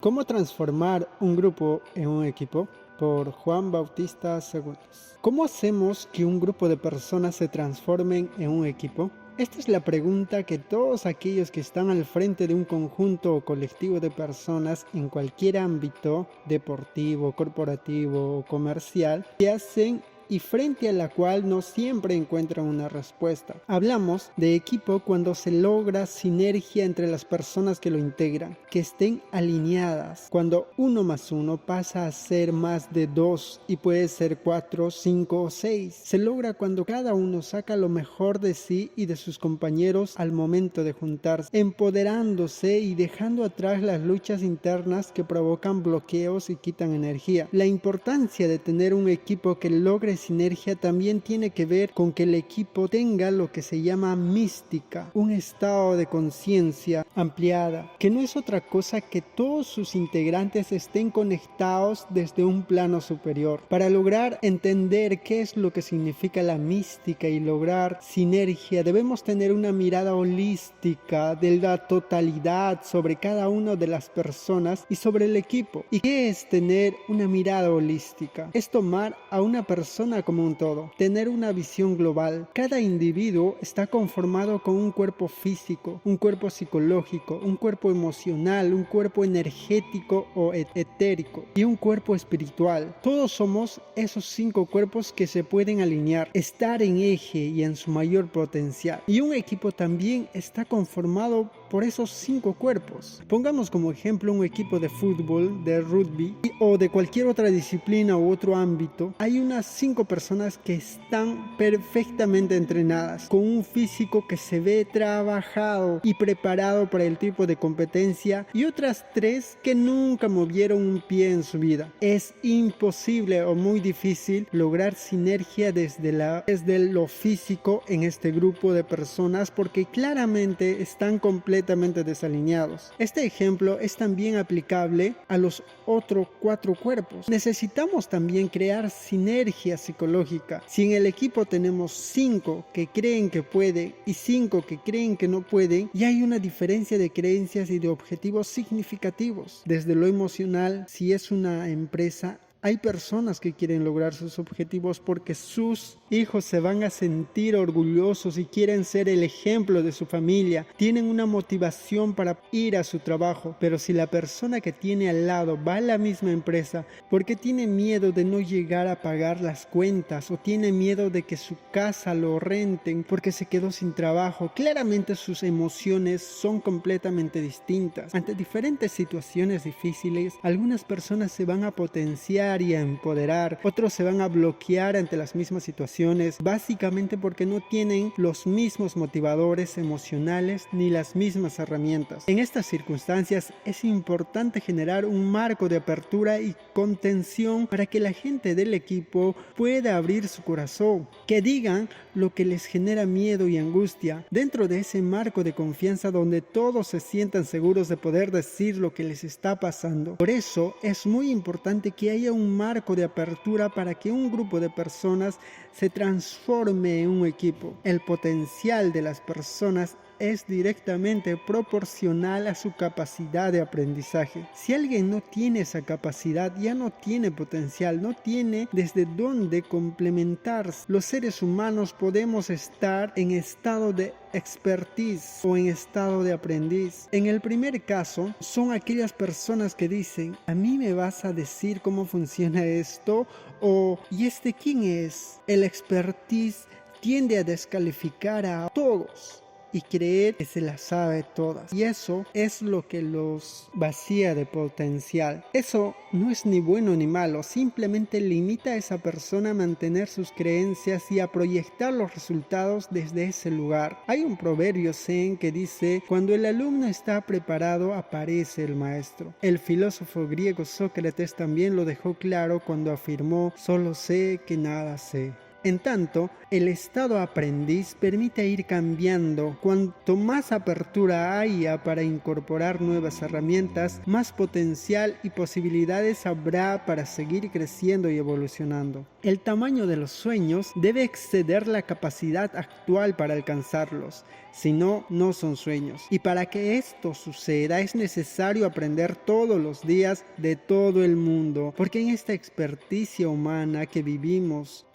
¿Cómo transformar un grupo en un equipo? Por Juan Bautista Segundos. ¿Cómo hacemos que un grupo de personas se transformen en un equipo? Esta es la pregunta que todos aquellos que están al frente de un conjunto o colectivo de personas en cualquier ámbito deportivo, corporativo o comercial se hacen y frente a la cual no siempre encuentran una respuesta. Hablamos de equipo cuando se logra sinergia entre las personas que lo integran, que estén alineadas, cuando 1 más 1 pasa a ser más de 2 y puede ser 4, 5 o 6. Se logra cuando cada uno saca lo mejor de sí y de sus compañeros al momento de juntarse, empoderándose y dejando atrás las luchas internas que provocan bloqueos y quitan energía. La importancia de tener un equipo que logre sinergia también tiene que ver con que el equipo tenga lo que se llama mística, un estado de conciencia ampliada, que no es otra cosa que todos sus integrantes estén conectados desde un plano superior. Para lograr entender qué es lo que significa la mística y lograr sinergia, debemos tener una mirada holística de la totalidad sobre cada una de las personas y sobre el equipo. ¿Y qué es tener una mirada holística? Es tomar a una persona como un todo, tener una visión global. Cada individuo está conformado con un cuerpo físico, un cuerpo psicológico, un cuerpo emocional, un cuerpo energético o etérico y un cuerpo espiritual. Todos somos esos 5 cuerpos que se pueden alinear, estar en eje y en su mayor potencial. Y un equipo también está conformado por esos 5 cuerpos. Pongamos como ejemplo un equipo de fútbol, de rugby o de cualquier otra disciplina u otro ámbito. Hay unas 5 personas que están perfectamente entrenadas, con un físico que se ve trabajado y preparado para el tipo de competencia, y otras 3 que nunca movieron un pie en su vida. Es imposible o muy difícil lograr sinergia desde lo físico en este grupo de personas porque claramente están completamente desalineados. Este ejemplo es también aplicable a los otros 4 cuerpos. Necesitamos también crear sinergia psicológica. Si en el equipo tenemos 5 que creen que pueden y 5 que creen que no pueden, ya hay una diferencia de creencias y de objetivos significativos. Desde lo emocional, si es una empresa, hay personas que quieren lograr sus objetivos porque sus hijos se van a sentir orgullosos y quieren ser el ejemplo de su familia. Tienen una motivación para ir a su trabajo. Pero si la persona que tiene al lado va a la misma empresa porque tiene miedo de no llegar a pagar las cuentas o tiene miedo de que su casa lo renten porque se quedó sin trabajo, claramente sus emociones son completamente distintas. Ante diferentes situaciones difíciles, algunas personas se van a potenciar y a empoderar, otros se van a bloquear ante las mismas situaciones, básicamente porque no tienen los mismos motivadores emocionales ni las mismas herramientas. En estas circunstancias es importante generar un marco de apertura y contención para que la gente del equipo pueda abrir su corazón, que digan lo que les genera miedo y angustia, dentro de ese marco de confianza donde todos se sientan seguros de poder decir lo que les está pasando. Por eso es muy importante que haya un marco de apertura para que un grupo de personas se transforme en un equipo. El potencial de las personas es directamente proporcional a su capacidad de aprendizaje. Si alguien no tiene esa capacidad, ya no tiene potencial, no tiene desde dónde complementarse. Los seres humanos podemos estar en estado de expertise o en estado de aprendiz. En el primer caso, son aquellas personas que dicen: a mí me vas a decir cómo funciona esto, o ¿y este quién es? El expertise tiende a descalificar a todos y creer que se las sabe todas, y eso es lo que los vacía de potencial. Eso no es ni bueno ni malo, simplemente limita a esa persona a mantener sus creencias y a proyectar los resultados desde ese lugar. Hay un proverbio zen que dice: cuando el alumno está preparado, aparece el maestro. El filósofo griego Sócrates también lo dejó claro cuando afirmó: solo sé que nada sé. En tanto, el estado aprendiz permite ir cambiando. Cuanto más apertura haya para incorporar nuevas herramientas, más potencial y posibilidades habrá para seguir creciendo y evolucionando. El tamaño de los sueños debe exceder la capacidad actual para alcanzarlos. Si no, no son sueños. Y para que esto suceda es necesario aprender todos los días de todo el mundo, porque en esta experticia humana que vinimos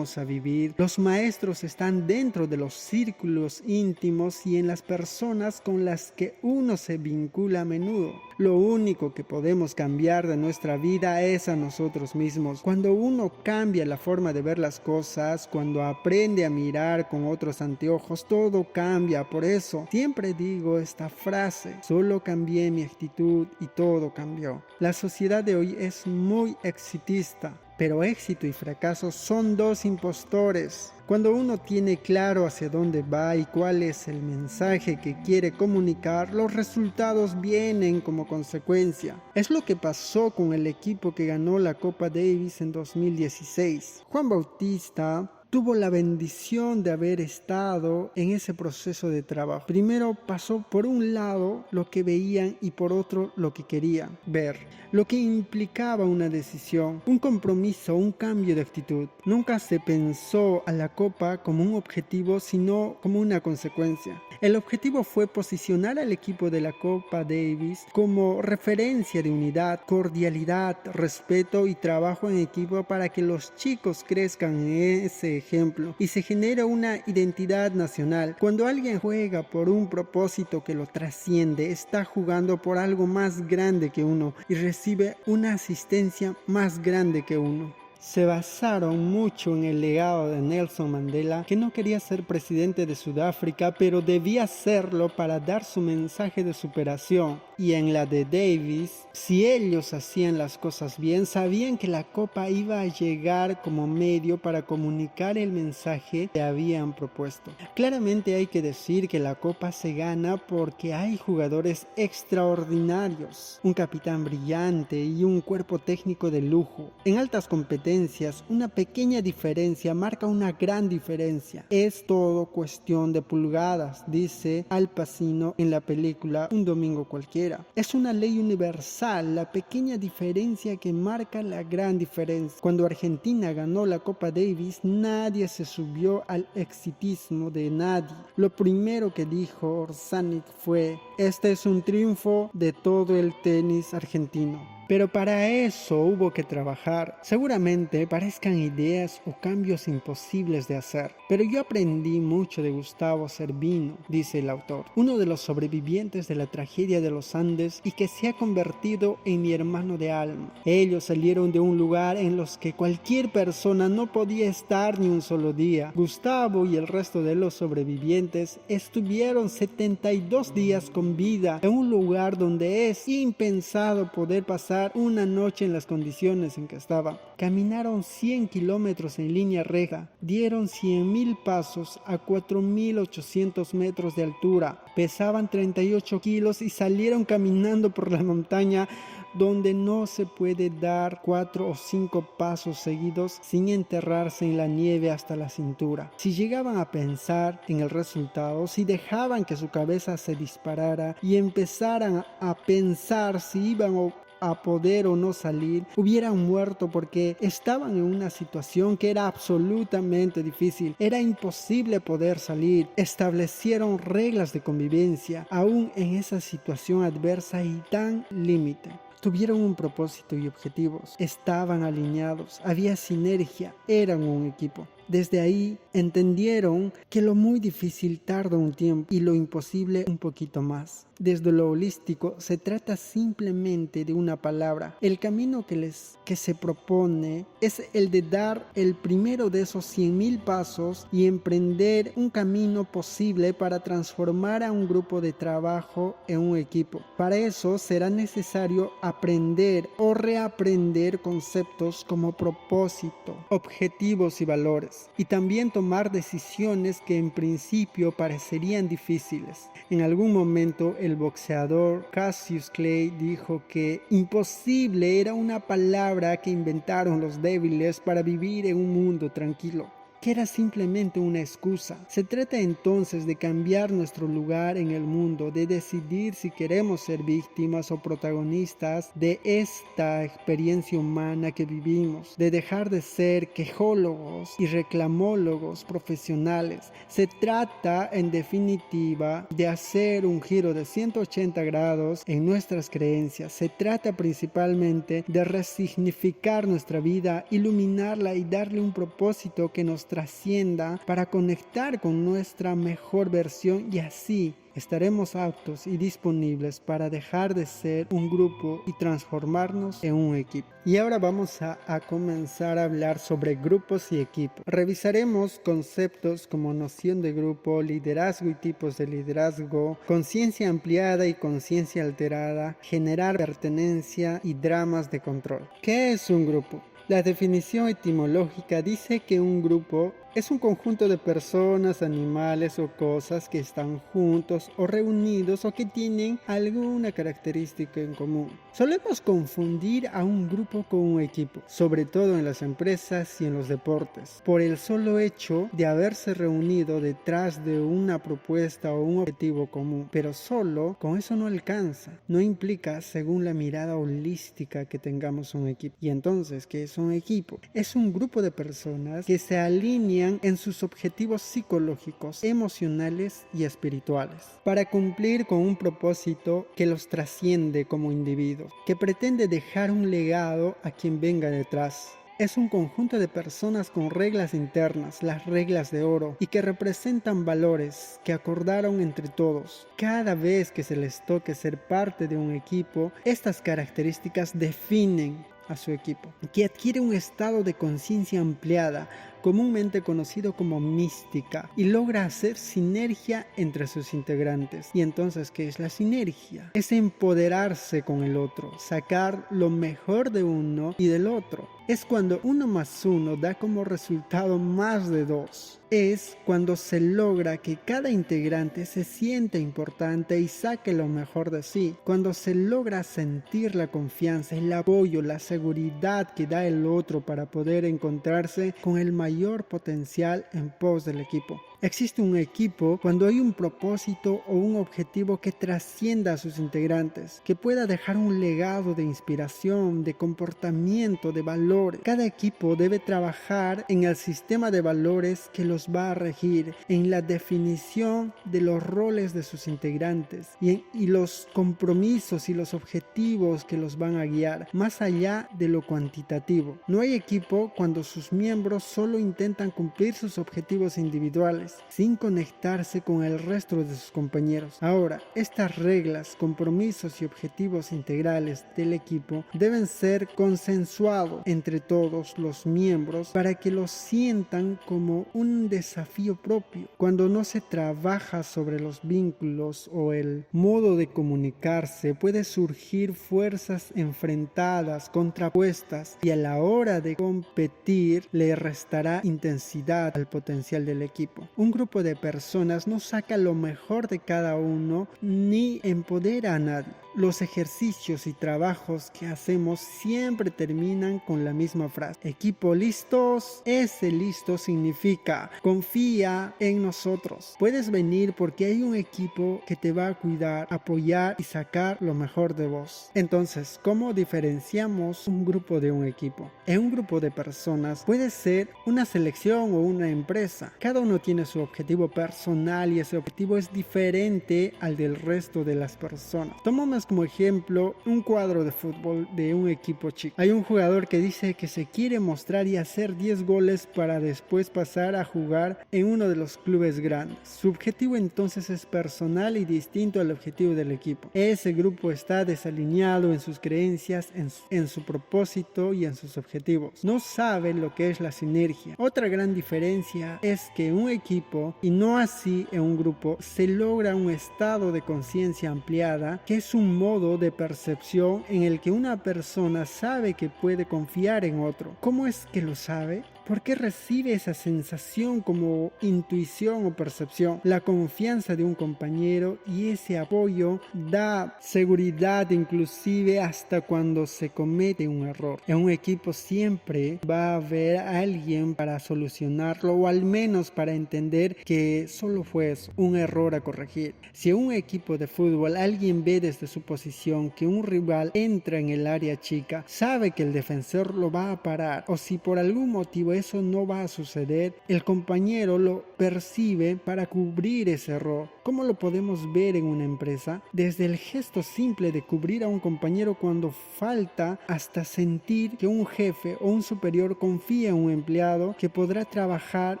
a vivir, los maestros están dentro de los círculos íntimos y en las personas con las que uno se vincula a menudo. Lo único que podemos cambiar de nuestra vida es a nosotros mismos. Cuando uno cambia la forma de ver las cosas, cuando aprende a mirar con otros anteojos, todo cambia. Por eso siempre digo esta frase: solo cambié mi actitud y todo cambió. La sociedad de hoy es muy exitista, pero éxito y fracaso son dos impostores. Cuando uno tiene claro hacia dónde va y cuál es el mensaje que quiere comunicar, los resultados vienen como consecuencia. Es lo que pasó con el equipo que ganó la Copa Davis en 2016. Juan Bautista tuvo la bendición de haber estado en ese proceso de trabajo. Primero pasó por un lado lo que veían y por otro lo que querían ver, lo que implicaba una decisión, un compromiso, un cambio de actitud. Nunca se pensó a la Copa como un objetivo, sino como una consecuencia. El objetivo fue posicionar al equipo de la Copa Davis como referencia de unidad, cordialidad, respeto y trabajo en equipo para que los chicos crezcan en ese ejemplo y se genera una identidad nacional. Cuando alguien juega por un propósito que lo trasciende, está jugando por algo más grande que uno y recibe una asistencia más grande que uno. Se basaron mucho en el legado de Nelson Mandela, que no quería ser presidente de Sudáfrica, pero debía hacerlo para dar su mensaje de superación. Y en la de Davis, si ellos hacían las cosas bien, sabían que la copa iba a llegar como medio para comunicar el mensaje que habían propuesto. Claramente hay que decir que la copa se gana porque hay jugadores extraordinarios, un capitán brillante y un cuerpo técnico de lujo. En altas competencias, una pequeña diferencia marca una gran diferencia. Es todo cuestión de pulgadas, dice Al Pacino en la película Un domingo cualquiera. Es una ley universal, la pequeña diferencia que marca la gran diferencia. Cuando Argentina ganó la Copa Davis, nadie se subió al exitismo de nadie. Lo primero que dijo Orsanic fue: este es un triunfo de todo el tenis argentino. Pero para eso hubo que trabajar. Seguramente parezcan ideas o cambios imposibles de hacer, pero yo aprendí mucho de Gustavo Cervino, dice el autor, uno de los sobrevivientes de la tragedia de los Andes y que se ha convertido en mi hermano de alma. Ellos salieron de un lugar en los que cualquier persona no podía estar ni un solo día. Gustavo y el resto de los sobrevivientes estuvieron 72 días con vida en un lugar donde es impensado poder pasar una noche en las condiciones en que estaba. Caminaron 100 kilómetros en línea recta, dieron 100,000 pasos a 4,800 metros de altura, pesaban 38 kilos y salieron caminando por la montaña donde no se puede dar 4 o 5 pasos seguidos sin enterrarse en la nieve hasta la cintura. Si llegaban a pensar en el resultado, si dejaban que su cabeza se disparara y empezaran a pensar si iban a poder o no salir, hubieran muerto porque estaban en una situación que era absolutamente difícil. Era imposible poder salir. Establecieron reglas de convivencia, aún en esa situación adversa y tan límite. Tuvieron un propósito y objetivos, estaban alineados, había sinergia, eran un equipo. Desde ahí entendieron que lo muy difícil tarda un tiempo y lo imposible un poquito más. Desde lo holístico se trata simplemente de una palabra. El camino que se propone es el de dar el primero de esos 100,000 pasos y emprender un camino posible para transformar a un grupo de trabajo en un equipo. Para eso será necesario aprender o reaprender conceptos como propósito, objetivos y valores, y también tomar decisiones que en principio parecerían difíciles. En algún momento el boxeador Cassius Clay dijo que imposible era una palabra que inventaron los débiles para vivir en un mundo tranquilo, que era simplemente una excusa. Se trata entonces de cambiar nuestro lugar en el mundo, de decidir si queremos ser víctimas o protagonistas de esta experiencia humana que vivimos, de dejar de ser quejólogos y reclamólogos profesionales. Se trata, en definitiva, de hacer un giro de 180 grados en nuestras creencias. Se trata principalmente de resignificar nuestra vida, iluminarla y darle un propósito que nos trascienda para conectar con nuestra mejor versión, y así estaremos aptos y disponibles para dejar de ser un grupo y transformarnos en un equipo. Y ahora vamos a comenzar a hablar sobre grupos y equipos. Revisaremos conceptos como noción de grupo, liderazgo y tipos de liderazgo, conciencia ampliada y conciencia alterada, generar pertenencia y dramas de control. ¿Qué es un grupo? La definición etimológica dice que un grupo es un conjunto de personas, animales o cosas que están juntos o reunidos o que tienen alguna característica en común. Solemos confundir a un grupo con un equipo, sobre todo en las empresas y en los deportes, por el solo hecho de haberse reunido detrás de una propuesta o un objetivo común. Pero solo con eso no alcanza. No implica, según la mirada holística, que tengamos un equipo. Y entonces, ¿qué es un equipo? Es un grupo de personas que se alinean en sus objetivos psicológicos, emocionales y espirituales, para cumplir con un propósito que los trasciende como individuos, que pretende dejar un legado a quien venga detrás. Es un conjunto de personas con reglas internas, las reglas de oro, y que representan valores que acordaron entre todos. Cada vez que se les toque ser parte de un equipo, estas características definen a su equipo, que adquiere un estado de conciencia ampliada, comúnmente conocido como mística, y logra hacer sinergia entre sus integrantes. ¿Y entonces qué es la sinergia? Es empoderarse con el otro, sacar lo mejor de uno y del otro. Es cuando 1 más 1 da como resultado más de 2. Es cuando se logra que cada integrante se sienta importante y saque lo mejor de sí. Cuando se logra sentir la confianza, el apoyo, la seguridad que da el otro para poder encontrarse con el mayor potencial en pos del equipo. Existe un equipo cuando hay un propósito o un objetivo que trascienda a sus integrantes, que pueda dejar un legado de inspiración, de comportamiento, de valores. Cada equipo debe trabajar en el sistema de valores que los va a regir, en la definición de los roles de sus integrantes y los compromisos y los objetivos que los van a guiar, más allá de lo cuantitativo. No hay equipo cuando sus miembros solo intentan cumplir sus objetivos individuales, sin conectarse con el resto de sus compañeros. Ahora, estas reglas, compromisos y objetivos integrales del equipo deben ser consensuados entre todos los miembros para que los sientan como un desafío propio. Cuando no se trabaja sobre los vínculos o el modo de comunicarse, puede surgir fuerzas enfrentadas, contrapuestas, y a la hora de competir le restará intensidad al potencial del equipo. Un grupo de personas no saca lo mejor de cada uno ni empodera a nadie. Los ejercicios y trabajos que hacemos siempre terminan con la misma frase: equipo listos. Ese listo significa confía en nosotros. Puedes venir porque hay un equipo que te va a cuidar, apoyar y sacar lo mejor de vos. Entonces, ¿cómo diferenciamos un grupo de un equipo? En un grupo de personas puede ser una selección o una empresa. Cada uno tiene su objetivo personal y ese objetivo es diferente al del resto de las personas. Tomamos como ejemplo un cuadro de fútbol de un equipo chico. Hay un jugador que dice que se quiere mostrar y hacer 10 goles para después pasar a jugar en uno de los clubes grandes. Su objetivo entonces es personal y distinto al objetivo del equipo. Ese grupo está desalineado en sus creencias, en su propósito y en sus objetivos. No sabe lo que es la sinergia. Otra gran diferencia es que un equipo, y no así en un grupo, se logra un estado de conciencia ampliada, que es un modo de percepción en el que una persona sabe que puede confiar en otro. ¿Cómo es que lo sabe? ¿Por qué recibe esa sensación como intuición o percepción? La confianza de un compañero y ese apoyo da seguridad inclusive hasta cuando se comete un error. En un equipo siempre va a haber alguien para solucionarlo o al menos para entender que solo fue eso, un error a corregir. Si en un equipo de fútbol alguien ve desde su posición que un rival entra en el área chica, sabe que el defensor lo va a parar, o si por algún motivo eso no va a suceder, el compañero lo percibe para cubrir ese error. ¿Cómo lo podemos ver en una empresa? Desde el gesto simple de cubrir a un compañero cuando falta, hasta sentir que un jefe o un superior confía en un empleado que podrá trabajar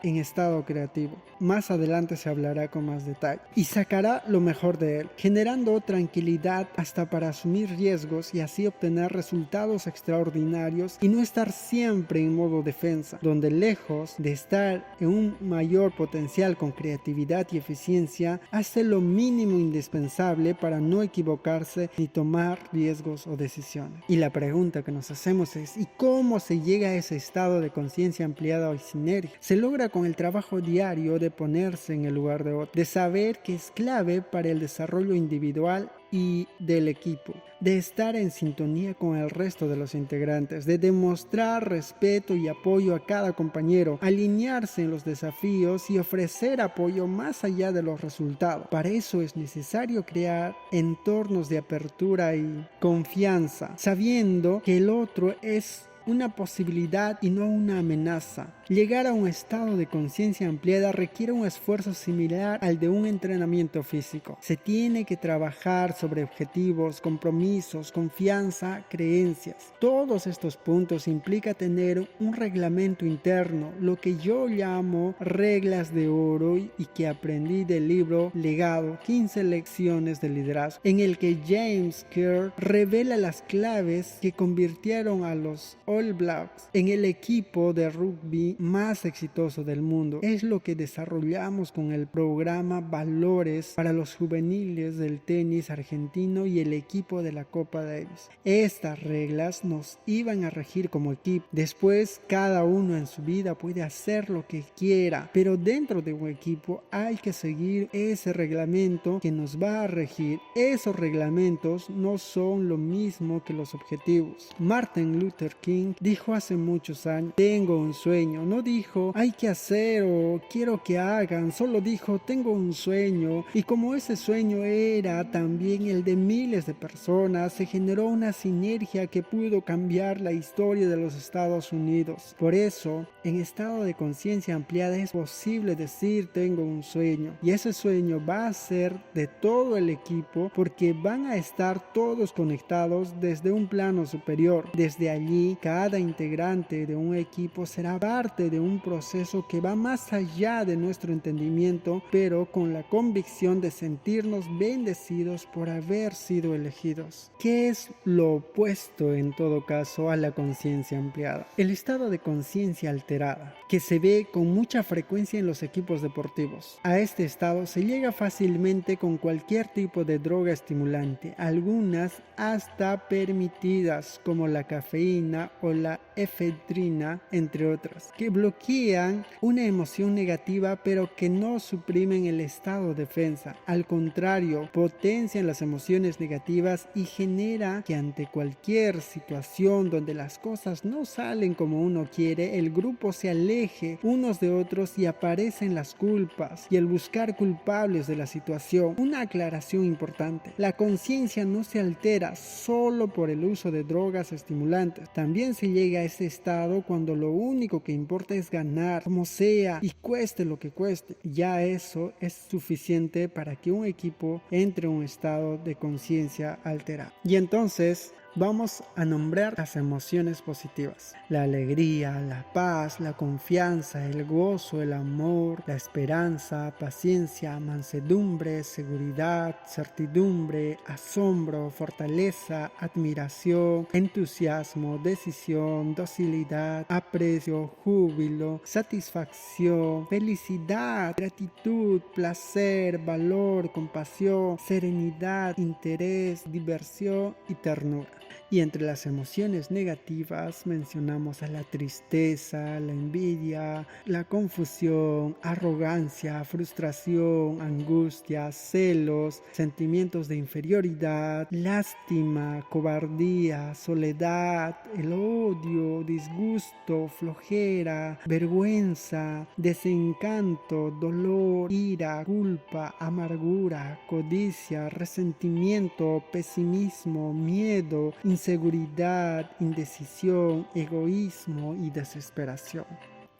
en estado creativo. Más adelante se hablará con más detalle y sacará lo mejor de él, generando tranquilidad hasta para asumir riesgos y así obtener resultados extraordinarios y no estar siempre en modo defensa, donde lejos de estar en un mayor potencial con creatividad y eficiencia, hace lo mínimo indispensable para no equivocarse ni tomar riesgos o decisiones. Y la pregunta que nos hacemos es: ¿y cómo se llega a ese estado de conciencia ampliada o sinergia? Se logra con el trabajo diario de ponerse en el lugar de otro, de saber que es clave para el desarrollo individual y del equipo, de estar en sintonía con el resto de los integrantes, de demostrar respeto y apoyo a cada compañero, alinearse en los desafíos y ofrecer apoyo más allá de los resultados. Para eso es necesario crear entornos de apertura y confianza, sabiendo que el otro es una posibilidad y no una amenaza. Llegar a un estado de conciencia ampliada requiere un esfuerzo similar al de un entrenamiento físico. Se tiene que trabajar sobre objetivos, compromisos, confianza, creencias. Todos estos puntos implica tener un reglamento interno, lo que yo llamo reglas de oro y que aprendí del libro Legado, 15 lecciones de liderazgo, en el que James Clear revela las claves que convirtieron a los All Blacks en el equipo de rugby más exitoso del mundo. Es lo que desarrollamos con el programa Valores para los juveniles del tenis argentino y el equipo de la Copa Davis. Estas reglas nos iban a regir como equipo. Después, cada uno en su vida puede hacer lo que quiera, pero dentro de un equipo hay que seguir ese reglamento que nos va a regir. Esos reglamentos no son lo mismo que los objetivos. Martin Luther King dijo hace muchos años: tengo un sueño. No dijo hay que hacer o quiero que hagan, solo dijo tengo un sueño, y como ese sueño era también el de miles de personas, se generó una sinergia que pudo cambiar la historia de los Estados Unidos. Por eso, en estado de conciencia ampliada es posible decir tengo un sueño, y ese sueño va a ser de todo el equipo porque van a estar todos conectados desde un plano superior. Desde allí, cada integrante de un equipo será parte de un proceso que va más allá de nuestro entendimiento, pero con la convicción de sentirnos bendecidos por haber sido elegidos. ¿Qué es lo opuesto en todo caso a la conciencia ampliada? El estado de conciencia alterada, que se ve con mucha frecuencia en los equipos deportivos. A este estado se llega fácilmente con cualquier tipo de droga estimulante, algunas hasta permitidas como la cafeína o la efedrina, entre otras, que bloquean una emoción negativa pero que no suprimen el estado de defensa. Al contrario, potencian las emociones negativas y genera que ante cualquier situación donde las cosas no salen como uno quiere, el grupo se aleje unos de otros y aparecen las culpas y el buscar culpables de la situación. Una aclaración importante: la conciencia no se altera solo por el uso de drogas estimulantes. También se llega a ese estado cuando lo único que importa es ganar, como sea y cueste lo que cueste. Ya eso es suficiente para que un equipo entre en un estado de conciencia alterada. Y entonces vamos a nombrar las emociones positivas: la alegría, la paz, la confianza, el gozo, el amor, la esperanza, paciencia, mansedumbre, seguridad, certidumbre, asombro, fortaleza, admiración, entusiasmo, decisión, docilidad, aprecio, júbilo, satisfacción, felicidad, gratitud, placer, valor, compasión, serenidad, interés, diversión y ternura. Y entre las emociones negativas mencionamos a la tristeza, la envidia, la confusión, arrogancia, frustración, angustia, celos, sentimientos de inferioridad, lástima, cobardía, soledad, el odio, disgusto, flojera, vergüenza, desencanto, dolor, ira, culpa, amargura, codicia, resentimiento, pesimismo, miedo, inseguridad, indecisión, egoísmo y desesperación.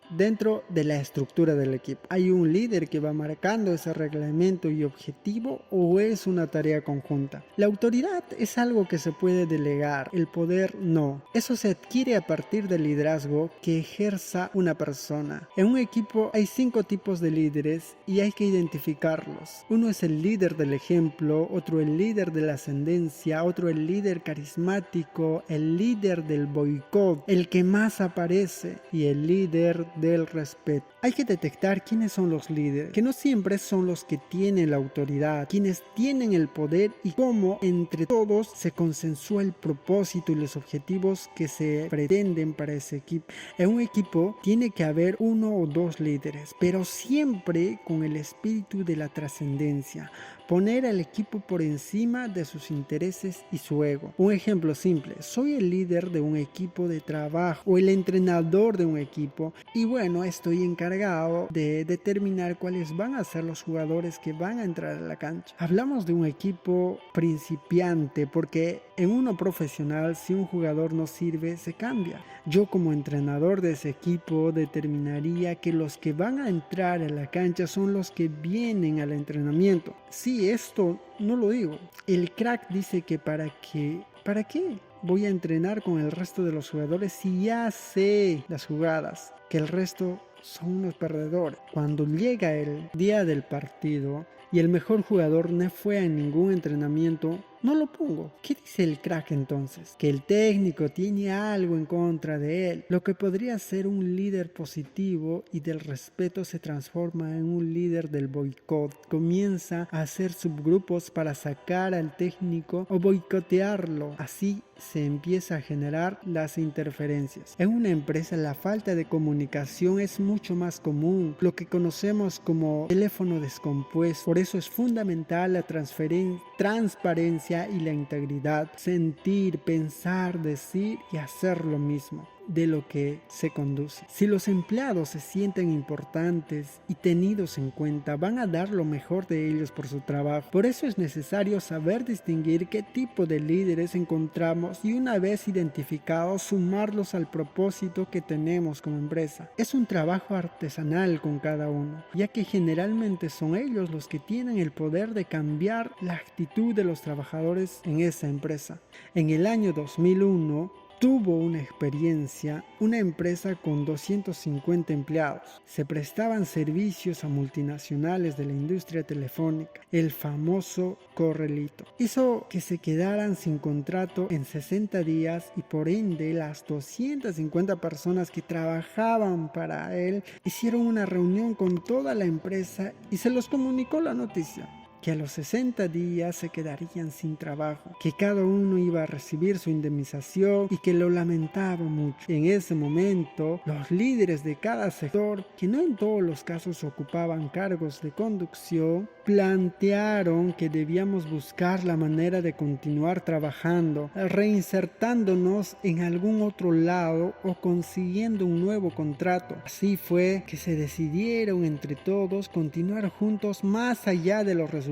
Dentro de la estructura del equipo, ¿hay un líder que va marcando ese reglamento y objetivo o es una tarea conjunta? La autoridad es algo que se puede delegar, el poder no. Eso se adquiere a partir del liderazgo que ejerza una persona. En un equipo hay 5 tipos de líderes y hay que identificarlos. Uno es el líder del ejemplo, otro el líder de la ascendencia, otro el líder carismático, el líder del boicot, el que más aparece, y el líder del respeto. Hay que detectar quiénes son los líderes, que no siempre son los que tienen la autoridad, quienes tienen el poder y cómo entre todos se consensúa el propósito y los objetivos que se pretenden para ese equipo. En un equipo tiene que haber 1 o 2 líderes, pero siempre con el espíritu de la trascendencia. Poner al equipo por encima de sus intereses y su ego. Un ejemplo simple: soy el líder de un equipo de trabajo o el entrenador de un equipo y bueno, estoy encargado de determinar cuáles van a ser los jugadores que van a entrar a la cancha. Hablamos de un equipo principiante porque en uno profesional, si un jugador no sirve, se cambia. Yo como entrenador de ese equipo determinaría que los que van a entrar a la cancha son los que vienen al entrenamiento. Sí, esto no lo digo. El crack dice que ¿para qué voy a entrenar con el resto de los jugadores si ya sé las jugadas? Que el resto son unos perdedores. Cuando llega el día del partido y el mejor jugador no fue a ningún entrenamiento, no lo pongo. ¿Qué dice el crack entonces? Que el técnico tiene algo en contra de él. Lo que podría ser un líder positivo y del respeto se transforma en un líder del boicot. Comienza a hacer subgrupos para sacar al técnico o boicotearlo. Así se empieza a generar las interferencias. En una empresa la falta de comunicación es mucho más común, lo que conocemos como teléfono descompuesto. Por eso es fundamental la transparencia y la integridad, sentir, pensar, decir y hacer lo mismo de lo que se conduce. Si los empleados se sienten importantes y tenidos en cuenta, van a dar lo mejor de ellos por su trabajo. Por eso es necesario saber distinguir qué tipo de líderes encontramos y una vez identificados, sumarlos al propósito que tenemos como empresa. Es un trabajo artesanal con cada uno, ya que generalmente son ellos los que tienen el poder de cambiar la actitud de los trabajadores en esa empresa. En el año 2001, tuvo una experiencia una empresa con 250 empleados. Se prestaban servicios a multinacionales de la industria telefónica. El famoso corralito hizo que se quedaran sin contrato en 60 días y por ende las 250 personas que trabajaban para él hicieron una reunión con toda la empresa y se los comunicó la noticia. Que a los 60 días se quedarían sin trabajo, que cada uno iba a recibir su indemnización y que lo lamentaba mucho. En ese momento, los líderes de cada sector, que no en todos los casos ocupaban cargos de conducción, plantearon que debíamos buscar la manera de continuar trabajando, reinsertándonos en algún otro lado o consiguiendo un nuevo contrato. Así fue que se decidieron entre todos continuar juntos más allá de los resultados.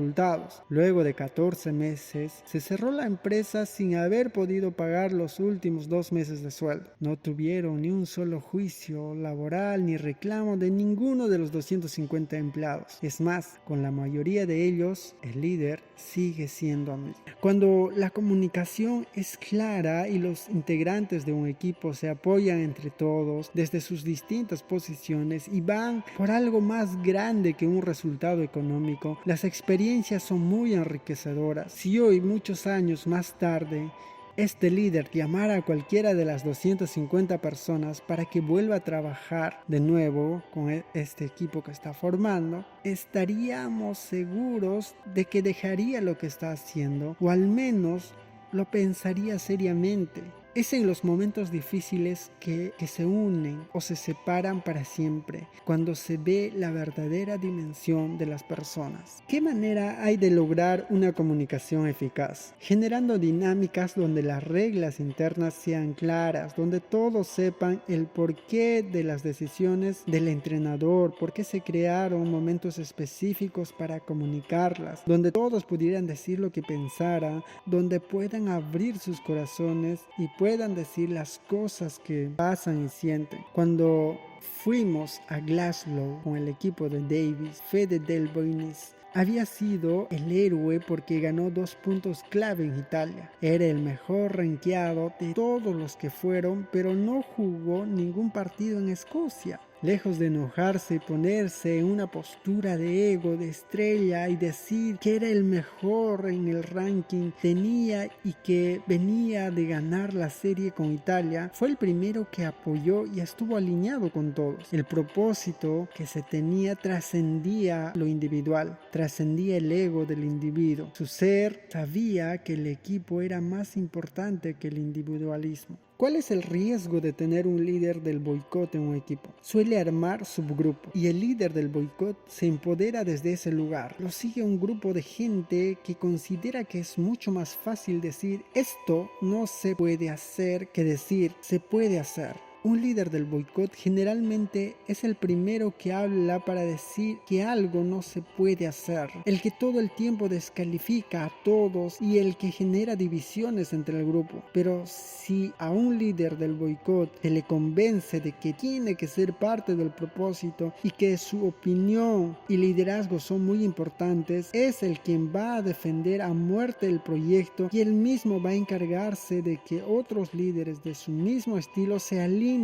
Luego de 14 meses, se cerró la empresa sin haber podido pagar los últimos 2 meses de sueldo. No tuvieron ni un solo juicio laboral ni reclamo de ninguno de los 250 empleados. Es más, con la mayoría de ellos, el líder sigue siendo amigo. Cuando la comunicación es clara y los integrantes de un equipo se apoyan entre todos desde sus distintas posiciones y van por algo más grande que un resultado económico, las experiencias son muy enriquecedoras. Si hoy, muchos años más tarde, este líder llamara a cualquiera de las 250 personas para que vuelva a trabajar de nuevo con este equipo que está formando, estaríamos seguros de que dejaría lo que está haciendo, o al menos lo pensaría seriamente. Es en los momentos difíciles que se unen o se separan para siempre, cuando se ve la verdadera dimensión de las personas. ¿Qué manera hay de lograr una comunicación eficaz? Generando dinámicas donde las reglas internas sean claras, donde todos sepan el porqué de las decisiones del entrenador, por qué se crearon momentos específicos para comunicarlas, donde todos pudieran decir lo que pensaran, donde puedan abrir sus corazones y puedan decir las cosas que pasan y sienten. Cuando fuimos a Glasgow con el equipo de Davis, Fede Del Bonis había sido el héroe porque ganó 2 puntos clave en Italia. Era el mejor rankeado de todos los que fueron, pero no jugó ningún partido en Escocia. Lejos de enojarse y ponerse en una postura de ego, de estrella y decir que era el mejor en el ranking, tenía y que venía de ganar la serie con Italia, fue el primero que apoyó y estuvo alineado con todos. El propósito que se tenía trascendía lo individual, trascendía el ego del individuo. Su ser sabía que el equipo era más importante que el individualismo. ¿Cuál es el riesgo de tener un líder del boicot en un equipo? Suele armar subgrupos y el líder del boicot se empodera desde ese lugar. Lo sigue un grupo de gente que considera que es mucho más fácil decir esto no se puede hacer que decir se puede hacer. Un líder del boicot generalmente es el primero que habla para decir que algo no se puede hacer, el que todo el tiempo descalifica a todos y el que genera divisiones entre el grupo. Pero si a un líder del boicot se le convence de que tiene que ser parte del propósito y que su opinión y liderazgo son muy importantes, es el quien va a defender a muerte el proyecto y él mismo va a encargarse de que otros líderes de su mismo estilo se alineen.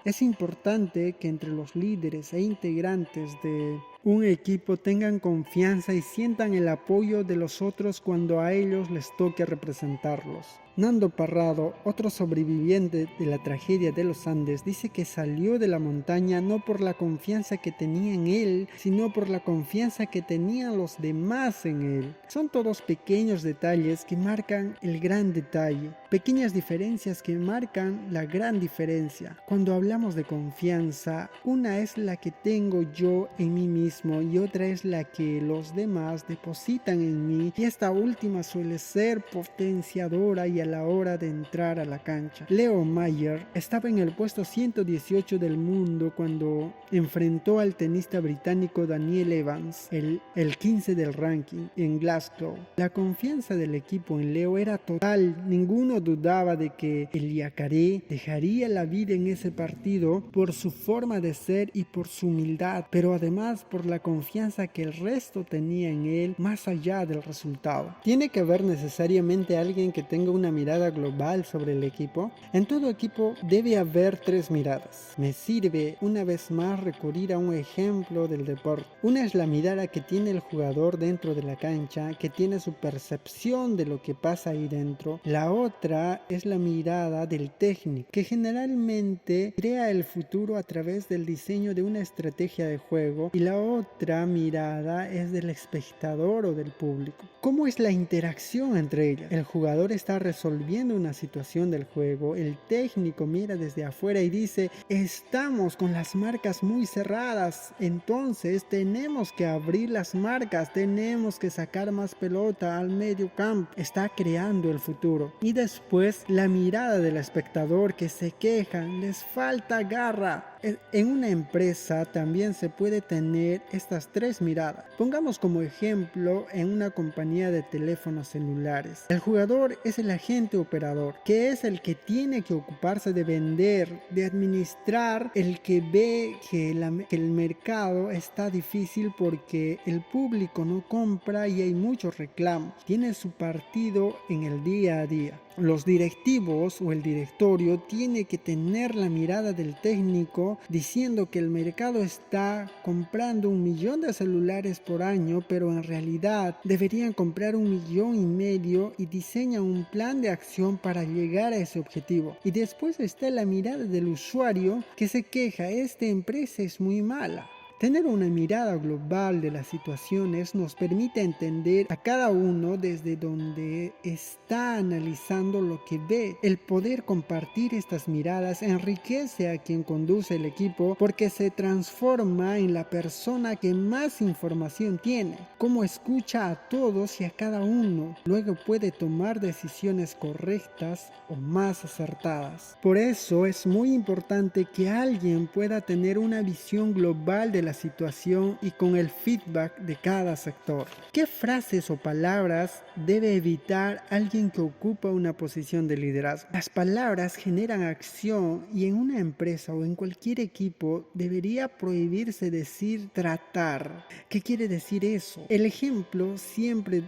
Es importante que entre los líderes e integrantes de un equipo tengan confianza y sientan el apoyo de los otros cuando a ellos les toque representarlos. Nando Parrado, otro sobreviviente de la tragedia de los Andes, dice que salió de la montaña no por la confianza que tenía en él, sino por la confianza que tenían los demás en él. Son todos pequeños detalles que marcan el gran detalle, pequeñas diferencias que marcan la gran diferencia. Cuando hablamos de confianza, una es la que tengo yo en mí mismo y otra es la que los demás depositan en mí, y esta última suele ser potenciadora y a la hora de entrar a la cancha. Leo Mayer estaba en el puesto 118 del mundo cuando enfrentó al tenista británico Daniel Evans, el 15 del ranking, en Glasgow. La confianza del equipo en Leo era total, ninguno dudaba de que el yacaré dejaría la vida en ese partido por su forma de ser y por su humildad, pero además por la confianza que el resto tenía en él más allá del resultado. Tiene que haber necesariamente alguien que tenga una mirada global sobre el equipo. En todo equipo debe haber 3 miradas. Me sirve una vez más recurrir a un ejemplo del deporte. Una es la mirada que tiene el jugador dentro de la cancha, que tiene su percepción de lo que pasa ahí dentro. La otra es la mirada del técnico, que generalmente crea el futuro a través del diseño de una estrategia de juego, y la otra mirada es del espectador o del público. ¿Cómo es la interacción entre ellas? El jugador está resolviendo una situación del juego, el técnico mira desde afuera y dice: estamos con las marcas muy cerradas, entonces tenemos que abrir las marcas, tenemos que sacar más pelota al medio campo. Está creando el futuro. Y después la mirada del espectador, que se quejan, les falta garra. En una empresa también se puede tener estas 3 miradas. Pongamos como ejemplo en una compañía de teléfonos celulares. El jugador es el agente operador, que es el que tiene que ocuparse de vender, de administrar, el que ve que el mercado está difícil porque el público no compra y hay muchos reclamos. Tiene su partido en el día a día. Los directivos o el directorio tiene que tener la mirada del técnico diciendo que el mercado está comprando 1 millón de celulares por año, pero en realidad deberían comprar 1,5 millones y diseñan un plan de acción para llegar a ese objetivo. Y después está la mirada del usuario, que se queja: esta empresa es muy mala. Tener una mirada global de las situaciones nos permite entender a cada uno desde donde está analizando lo que ve. El poder compartir estas miradas enriquece a quien conduce el equipo porque se transforma en la persona que más información tiene. Como escucha a todos y a cada uno, luego puede tomar decisiones correctas o más acertadas. Por eso es muy importante que alguien pueda tener una visión global de la situación y con el feedback de cada sector. ¿Qué frases o palabras debe evitar alguien que ocupa una posición de liderazgo? Las palabras generan acción y en una empresa o en cualquier equipo debería prohibirse decir tratar. ¿Qué quiere decir eso? El ejemplo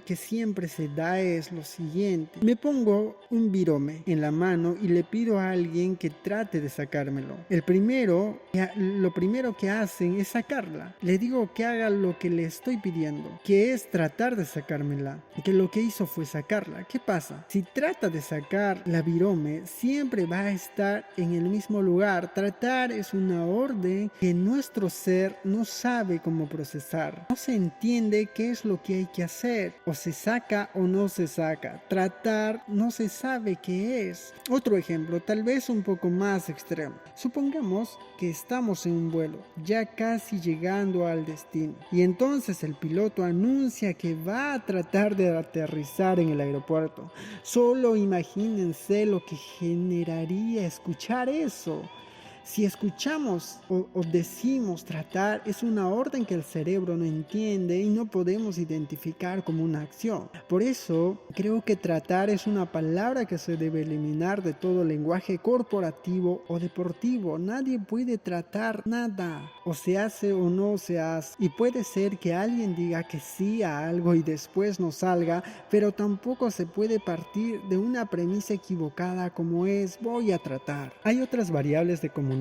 que siempre se da es lo siguiente. Me pongo un virome en la mano y le pido a alguien que trate de sacármelo. Lo primero que hacen es sacarla. Le digo que haga lo que le estoy pidiendo, que es tratar de sacármela, que lo que hizo fue sacarla. ¿Qué pasa? Si trata de sacar la virome, siempre va a estar en el mismo lugar. Tratar es una orden que nuestro ser no sabe cómo procesar. No se entiende qué es lo que hay que hacer. O se saca o no se saca. Tratar no se sabe qué es. Otro ejemplo, tal vez un poco más extremo. Supongamos que estamos en un vuelo, ya casi llegando al destino, y entonces el piloto anuncia que va a tratar de aterrizar en el aeropuerto. Solo imagínense lo que generaría escuchar eso. Si escuchamos o decimos tratar, es una orden que el cerebro no entiende y no podemos identificar como una acción. Por eso, creo que tratar es una palabra que se debe eliminar de todo lenguaje corporativo o deportivo. Nadie puede tratar nada. O se hace o no se hace. Y puede ser que alguien diga que sí a algo y después no salga, pero tampoco se puede partir de una premisa equivocada como es voy a tratar. Hay otras variables de comunicación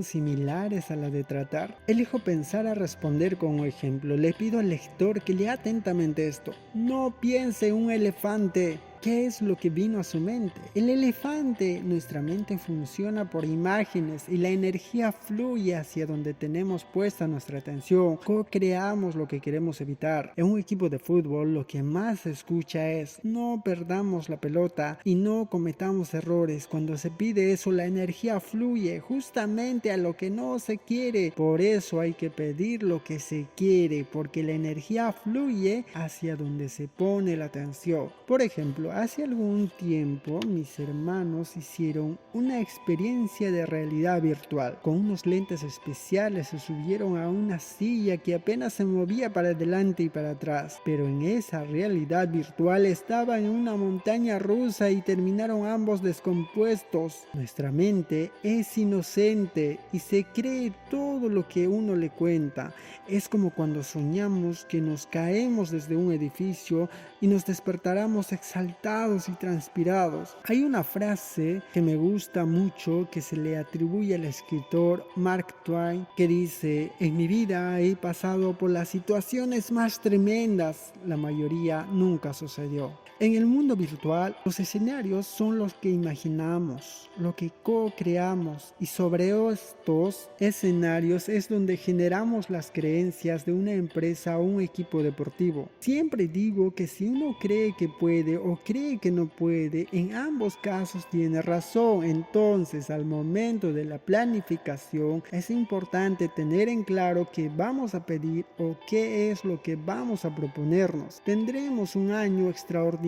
similares a la de tratar. Elijo pensar a responder con un ejemplo. Le pido al lector que lea atentamente esto. No piense un elefante. ¿Qué es lo que vino a su mente? El elefante. Nuestra mente funciona por imágenes y la energía fluye hacia donde tenemos puesta nuestra atención. Co-creamos lo que queremos evitar. En un equipo de fútbol lo que más se escucha es no perdamos la pelota y no cometamos errores. Cuando se pide eso, la energía fluye justamente a lo que no se quiere. Por eso hay que pedir lo que se quiere, porque la energía fluye hacia donde se pone la atención. Por ejemplo, hace algún tiempo mis hermanos hicieron una experiencia de realidad virtual. Con unos lentes especiales se subieron a una silla que apenas se movía para adelante y para atrás. Pero en esa realidad virtual estaban en una montaña rusa y terminaron ambos descompuestos. Nuestra mente es inocente y se cree todo lo que uno le cuenta. Es como cuando soñamos que nos caemos desde un edificio y nos despertáramos exaltados y transpirados. Hay una frase que me gusta mucho que se le atribuye al escritor Mark Twain que dice: en mi vida he pasado por las situaciones más tremendas, la mayoría nunca sucedió. En el mundo virtual, los escenarios son los que imaginamos, lo que co-creamos, y sobre estos escenarios es donde generamos las creencias de una empresa o un equipo deportivo. Siempre digo que si uno cree que puede o cree que no puede, en ambos casos tiene razón. Entonces, al momento de la planificación, es importante tener en claro qué vamos a pedir o qué es lo que vamos a proponernos. ¿Tendremos un año extraordinario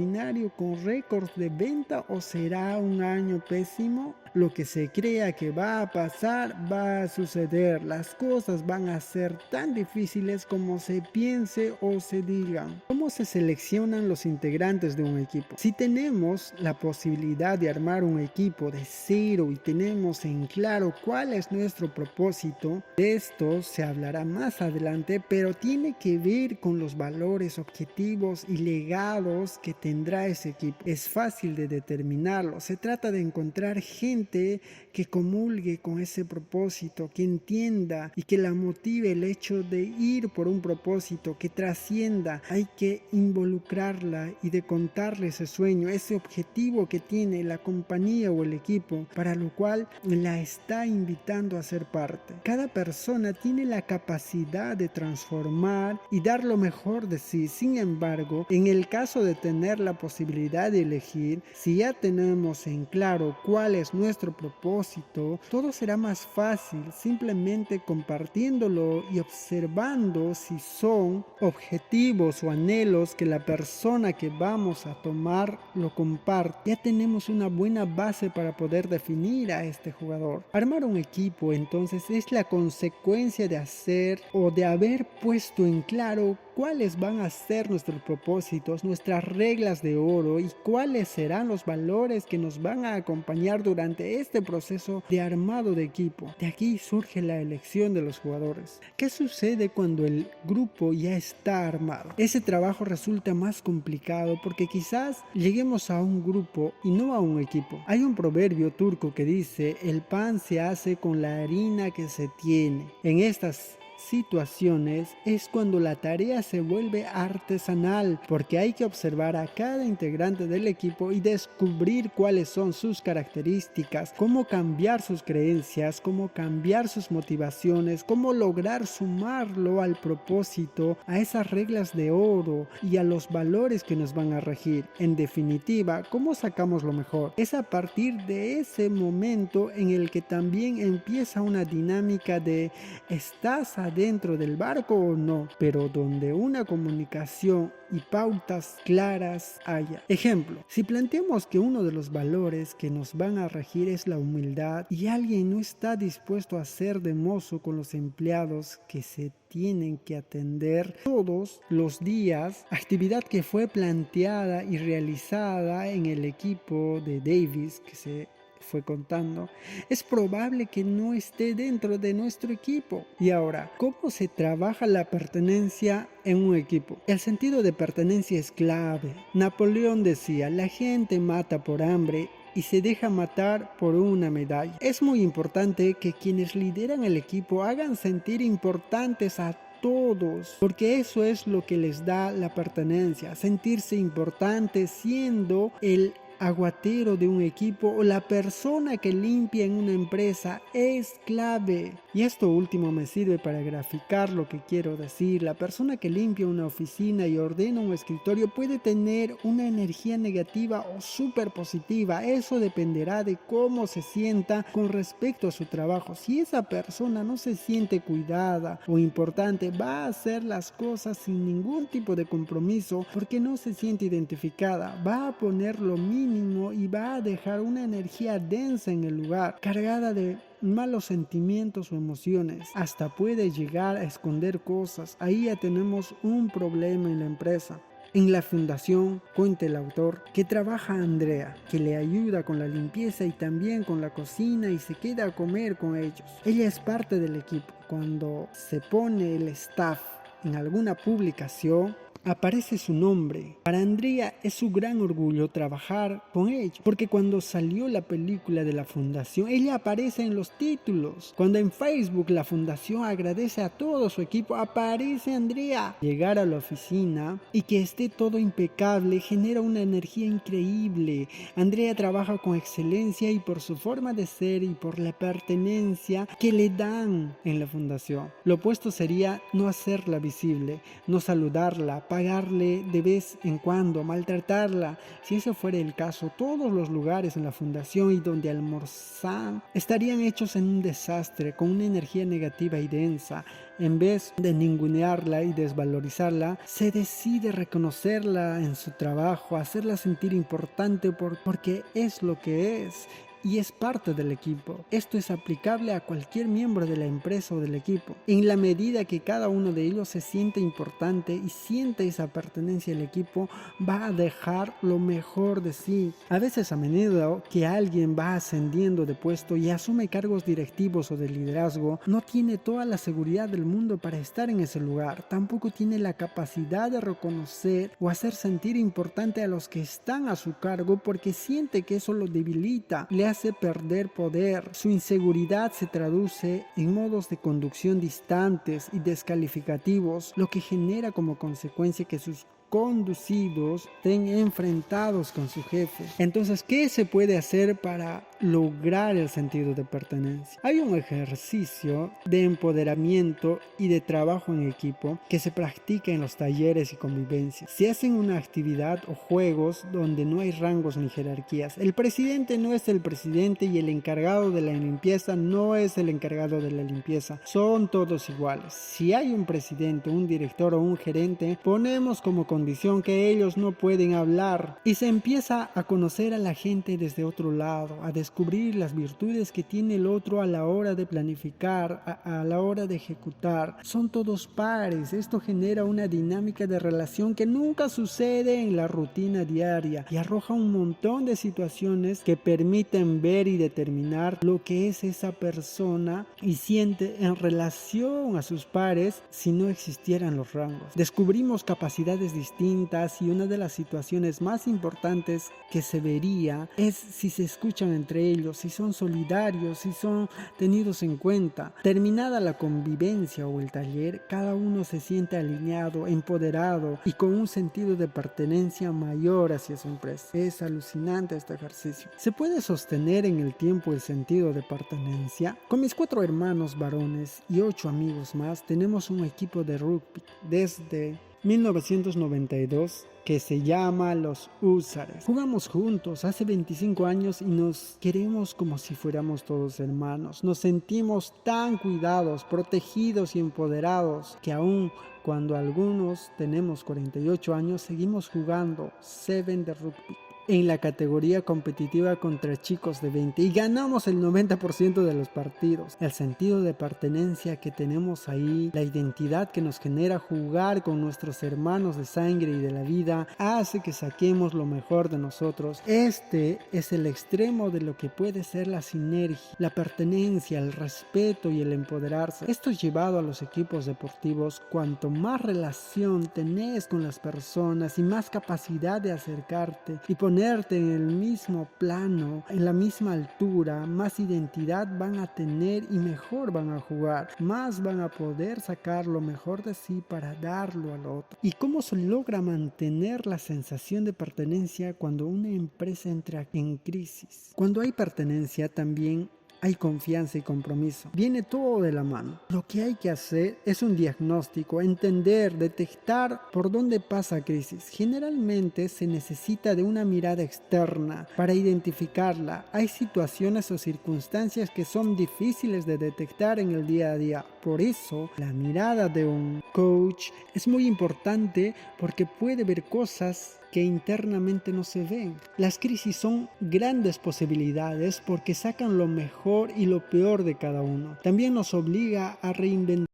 con récords de venta o será un año pésimo? Lo que se crea que va a pasar, va a suceder. Las cosas van a ser tan difíciles como se piense o se digan. ¿Cómo se seleccionan los integrantes de un equipo? Si tenemos la posibilidad de armar un equipo de cero y tenemos en claro cuál es nuestro propósito, de esto se hablará más adelante, pero tiene que ver con los valores, objetivos y legados que tendrá ese equipo. Es fácil de determinarlo. Se trata de encontrar gente gente que comulgue con ese propósito, que entienda y que la motive el hecho de ir por un propósito que trascienda. Hay que involucrarla y de contarle ese sueño, ese objetivo que tiene la compañía o el equipo, para lo cual la está invitando a ser parte. Cada persona tiene la capacidad de transformar y dar lo mejor de sí. Sin embargo, en el caso de tener la posibilidad de elegir, si ya tenemos en claro cuál es nuestro propósito, todo será más fácil, simplemente compartiéndolo y observando si son objetivos o anhelos que la persona que vamos a tomar lo comparte. Ya tenemos una buena base para poder definir a este jugador. Armar un equipo entonces es la consecuencia de hacer o de haber puesto en claro cuáles van a ser nuestros propósitos, nuestras reglas de oro y cuáles serán los valores que nos van a acompañar durante este proceso de armado de equipo. De aquí surge la elección de los jugadores. ¿Qué sucede cuando el grupo ya está armado? Ese trabajo resulta más complicado porque quizás lleguemos a un grupo y no a un equipo. Hay un proverbio turco que dice: el pan se hace con la harina que se tiene. En estas situaciones es cuando la tarea se vuelve artesanal, porque hay que observar a cada integrante del equipo y descubrir cuáles son sus características, cómo cambiar sus creencias, cómo cambiar sus motivaciones, cómo lograr sumarlo al propósito, a esas reglas de oro y a los valores que nos van a regir. En definitiva, ¿cómo sacamos lo mejor? Es a partir de ese momento en el que también empieza una dinámica de ¿estás dentro del barco o no? Pero donde una comunicación y pautas claras haya. Ejemplo, si planteamos que uno de los valores que nos van a regir es la humildad y alguien no está dispuesto a ser de mozo con los empleados que se tienen que atender todos los días, actividad que fue planteada y realizada en el equipo de Davis que se fue contando, es probable que no esté dentro de nuestro equipo. Y ahora, ¿cómo se trabaja la pertenencia en un equipo? El sentido de pertenencia es clave. Napoleón decía: la gente mata por hambre y se deja matar por una medalla. Es muy importante que quienes lideran el equipo hagan sentir importantes a todos, porque eso es lo que les da la pertenencia, sentirse importante siendo el aguatero de un equipo o la persona que limpia en una empresa es clave. Y esto último me sirve para graficar lo que quiero decir. La persona que limpia una oficina y ordena un escritorio puede tener una energía negativa o súper positiva. Eso dependerá de cómo se sienta con respecto a su trabajo. Si esa persona no se siente cuidada o importante, va a hacer las cosas sin ningún tipo de compromiso porque no se siente identificada. Va a poner lo mismo y va a dejar una energía densa en el lugar, cargada de malos sentimientos o emociones. Hasta puede llegar a esconder cosas. Ahí ya tenemos un problema en la empresa. En la fundación, cuenta el autor, que trabaja Andrea, que le ayuda con la limpieza y también con la cocina y se queda a comer con ellos. Ella es parte del equipo. Cuando se pone el staff en alguna publicación, aparece su nombre. Para Andrea es su gran orgullo trabajar con ellos, porque cuando salió la película de la fundación, ella aparece en los títulos. Cuando en Facebook la fundación agradece a todo su equipo, aparece Andrea. Llegar a la oficina y que esté todo impecable genera una energía increíble. Andrea trabaja con excelencia y por su forma de ser y por la pertenencia que le dan en la fundación. Lo opuesto sería no hacerla visible, no saludarla, pagarle de vez en cuando, maltratarla. Si ese fuera el caso, todos los lugares en la fundación y donde almorzan estarían hechos en un desastre, con una energía negativa y densa. En vez de ningunearla y desvalorizarla, se decide reconocerla en su trabajo, hacerla sentir importante porque es lo que es. Y es parte del equipo. Esto es aplicable a cualquier miembro de la empresa o del equipo. En la medida que cada uno de ellos se siente importante y siente esa pertenencia al equipo, va a dejar lo mejor de sí. A veces, a menudo, que alguien va ascendiendo de puesto y asume cargos directivos o de liderazgo, no tiene toda la seguridad del mundo para estar en ese lugar. Tampoco tiene la capacidad de reconocer o hacer sentir importante a los que están a su cargo porque siente que eso lo debilita, le hace hace perder poder. Su inseguridad se traduce en modos de conducción distantes y descalificativos, lo que genera como consecuencia que sus conducidos estén enfrentados con su jefe. Entonces, ¿qué se puede hacer para lograr el sentido de pertenencia? Hay un ejercicio de empoderamiento y de trabajo en equipo que se practica en los talleres y convivencias. Se hacen una actividad o juegos donde no hay rangos ni jerarquías. El presidente no es el presidente y el encargado de la limpieza no es el encargado de la limpieza. Son todos iguales. Si hay un presidente, un director o un gerente, ponemos como condición que ellos no pueden hablar y se empieza a conocer a la gente desde otro lado, a descubrir las virtudes que tiene el otro a la hora de planificar, a la hora de ejecutar. Son todos pares. Esto genera una dinámica de relación que nunca sucede en la rutina diaria y arroja un montón de situaciones que permiten ver y determinar lo que es esa persona y siente en relación a sus pares si no existieran los rangos. Descubrimos capacidades distintas y una de las situaciones más importantes que se vería es si se escuchan entre ellos, si son solidarios, si son tenidos en cuenta. Terminada la convivencia o el taller, cada uno se siente alineado, empoderado y con un sentido de pertenencia mayor hacia su empresa. Es alucinante este ejercicio. ¿Se puede sostener en el tiempo el sentido de pertenencia? Con mis 4 hermanos varones y 8 amigos más, tenemos un equipo de rugby desde 1992 que se llama Los Húsares. Jugamos juntos hace 25 años y nos queremos como si fuéramos todos hermanos. Nos sentimos tan cuidados, protegidos y empoderados que aún cuando algunos tenemos 48 años seguimos jugando 7 de rugby en la categoría competitiva contra chicos de 20 y ganamos el 90% de los partidos. El sentido de pertenencia que tenemos ahí, la identidad que nos genera jugar con nuestros hermanos de sangre y de la vida, hace que saquemos lo mejor de nosotros. Este es el extremo de lo que puede ser la sinergia, la pertenencia, el respeto y el empoderarse. Esto llevado a los equipos deportivos, cuanto más relación tenés con las personas y más capacidad de acercarte y ponerte en el mismo plano, en la misma altura, más identidad van a tener y mejor van a jugar, más van a poder sacar lo mejor de sí para darlo al otro. ¿Y cómo se logra mantener la sensación de pertenencia cuando una empresa entra en crisis? Cuando hay pertenencia también hay confianza y compromiso. Viene todo de la mano. Lo que hay que hacer es un diagnóstico, entender, detectar por dónde pasa crisis. Generalmente se necesita de una mirada externa para identificarla. Hay situaciones o circunstancias que son difíciles de detectar en el día a día. Por eso, la mirada de un coach es muy importante porque puede ver cosas que internamente no se ven. Las crisis son grandes posibilidades porque sacan lo mejor y lo peor de cada uno. También nos obliga a reinventar